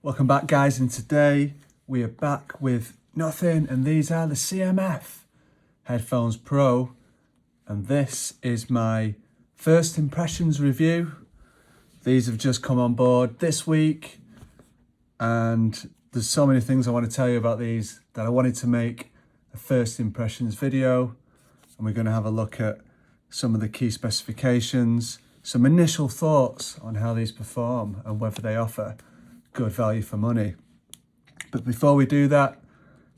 Welcome back, guys, and today we are back with nothing, and these are the CMF Headphones Pro, and this is my first impressions review. These have just come on board this week, and there's so many things I want to tell you about these that I wanted to make a first impressions video, and we're going to have a look at some of the key specifications, some initial thoughts on how these perform and whether they offer good value for money. But before we do that,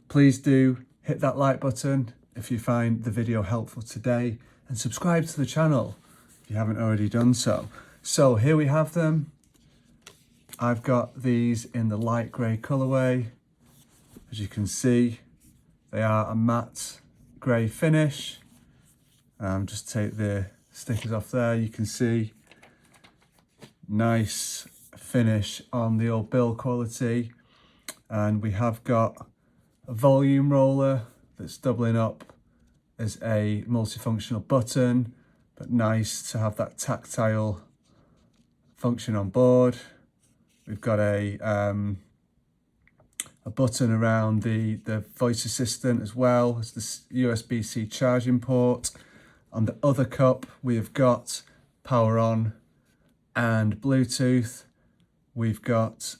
please do hit that like button if you find the video helpful today, and subscribe to the channel if you haven't already done so. So here we have them. I've got these in the light grey colourway. As you can see, they are a matte grey finish. Just take the stickers off there. You can see nice finish on the old build quality, and we have got a volume roller that's doubling up as a multifunctional button, but nice to have that tactile function on board. We've got a button around the voice assistant, as well as the USB-C charging port. On the other cup, we have got power on and Bluetooth. We've got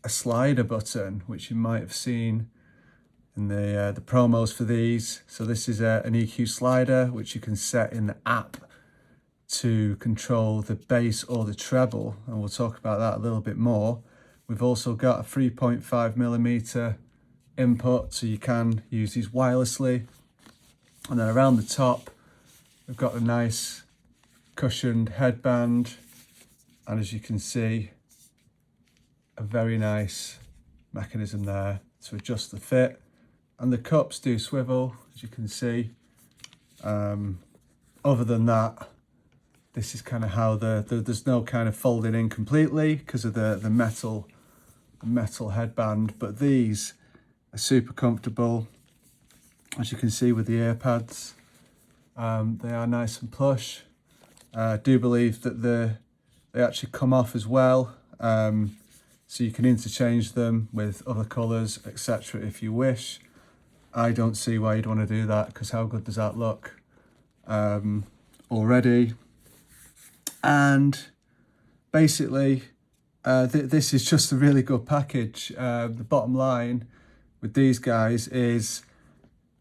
a slider button, which you might have seen in the promos for these. So this is an EQ slider, which you can set in the app to control the bass or the treble, and we'll talk about that a little bit more. We've also got a 3.5mm input, so you can use these wirelessly. And then around the top, we've got a nice cushioned headband, and as you can see, a very nice mechanism there to adjust the fit. And the cups do swivel, as you can see. Other than that, this is kind of how there's no kind of folding in completely because of the metal headband, but these are super comfortable, as you can see with the ear pads. They are nice and plush. I do believe that they actually come off as well, so you can interchange them with other colours, etc. if you wish. I don't see why you'd want to do that, because how good does that look already? And basically, this is just a really good package. The bottom line with these guys is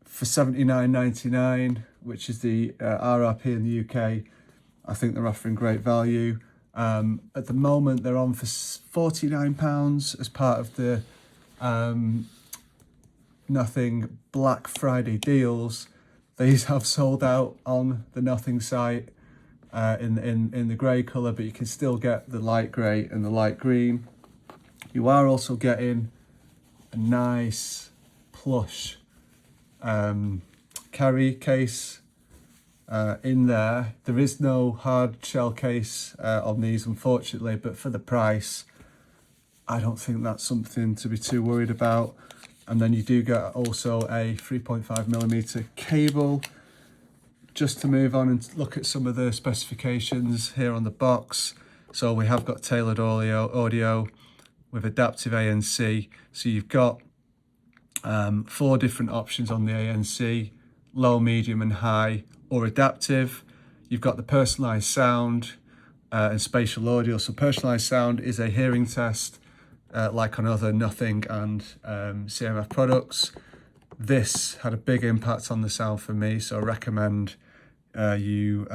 for $79.99, which is the RRP in the UK, I think they're offering great value. At the moment, they're on for £49 as part of the Nothing Black Friday deals. These have sold out on the Nothing site in the grey colour, but you can still get the light grey and the light green. You are also getting a nice plush carry case in there. There is no hard shell case on these, unfortunately, but for the price, I don't think that's something to be too worried about. And then you do get also a 3.5mm cable. Just to move on and look at some of the specifications here on the box. So we have got tailored audio with adaptive ANC. So you've got 4 different options on the ANC: low, medium and high, or adaptive. You've got the personalized sound and spatial audio. So personalized sound is a hearing test like on other Nothing and CMF products. This had a big impact on the sound for me, so I recommend you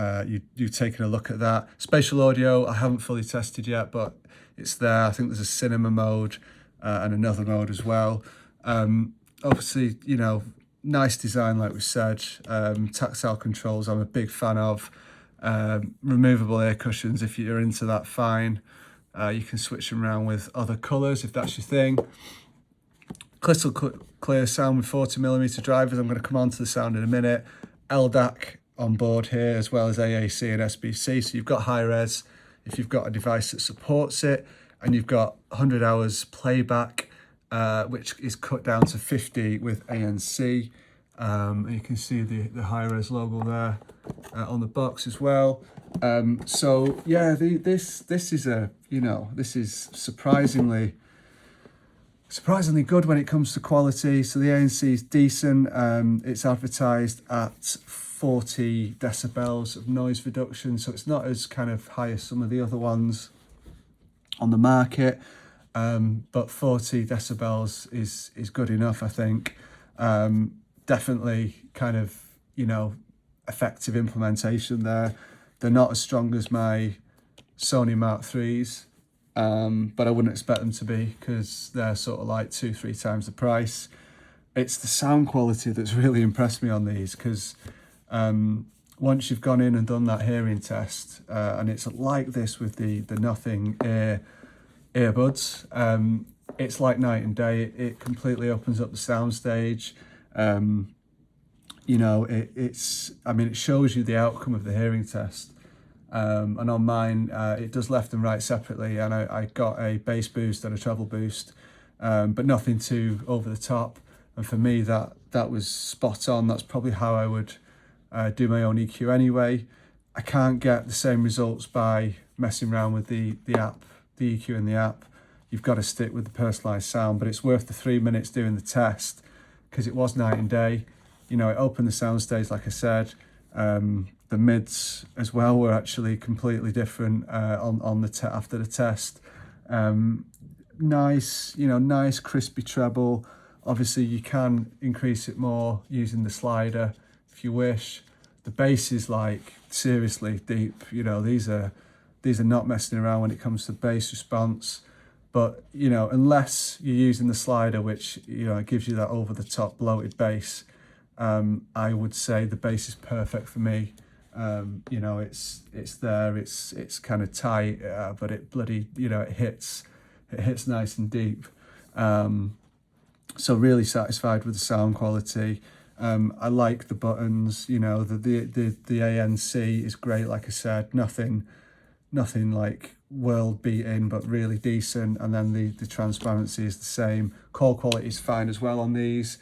taking a look at that. Spatial audio I haven't fully tested yet, but it's there. I think there's a cinema mode and another mode as well. Obviously, you know, nice design, like we said. Tactile controls I'm a big fan of. Removable ear cushions, if you're into that, fine. You can switch them around with other colours if that's your thing. Crystal clear sound with 40mm drivers. I'm going to come on to the sound in a minute. LDAC on board here, as well as AAC and SBC. So you've got high res if you've got a device that supports it, and you've got 100 hours playback, which is cut down to 50 with ANC. You can see the high res logo there on the box as well. So yeah, this is a, you know, this is surprisingly surprisingly good when it comes to quality. So the ANC is decent. It's advertised at 40 decibels of noise reduction, so it's not as kind of high as some of the other ones on the market, but 40 decibels is good enough, I think. Definitely kind of, you know, effective implementation there. They're not as strong as my Sony Mark IIIs, but I wouldn't expect them to be, because they're sort of like 2-3 times the price. It's the sound quality that's really impressed me on these, because once you've gone in and done that hearing test, and it's like this with the Nothing earbuds, it's like night and day. It completely opens up the sound stage. You know, it shows you the outcome of the hearing test. And on mine, it does left and right separately, and I got a bass boost and a treble boost, but nothing too over the top. And for me, that was spot on. That's probably how I would do my own EQ anyway. I can't get the same results by messing around with the app, the EQ in the app. You've got to stick with the personalised sound, but it's worth the 3 minutes doing the test, because it was night and day. You know, it opened the sound stage, like I said. The mids as well were actually completely different on the after the test. Nice, you know, nice crispy treble. Obviously, you can increase it more using the slider if you wish. The bass is like seriously deep. You know, these are not messing around when it comes to bass response. But you know, unless you're using the slider, which, you know, it gives you that over the top bloated bass, I would say the bass is perfect for me. You know, it's there, it's kind of tight, but it bloody, you know, it hits nice and deep. So really satisfied with the sound quality. I like the buttons. You know, the ANC is great. Like I said, nothing like world beating, but really decent. And then the transparency is the same. Call quality is fine as well on these.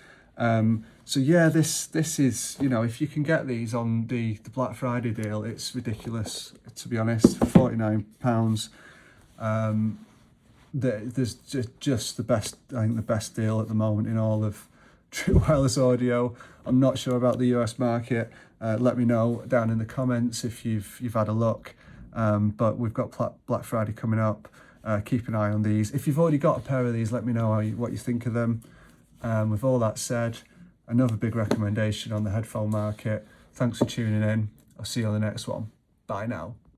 So yeah, this is, you know, if you can get these on the Black Friday deal, it's ridiculous, to be honest. For £49, there's just the best, I think the best deal at the moment in all of true wireless audio. I'm not sure about the US market. Let me know down in the comments if you've had a look. But we've got Black Friday coming up. Keep an eye on these. If you've already got a pair of these, let me know what you think of them. With all that said, another big recommendation on the headphone market. Thanks for tuning in. I'll see you on the next one. Bye now.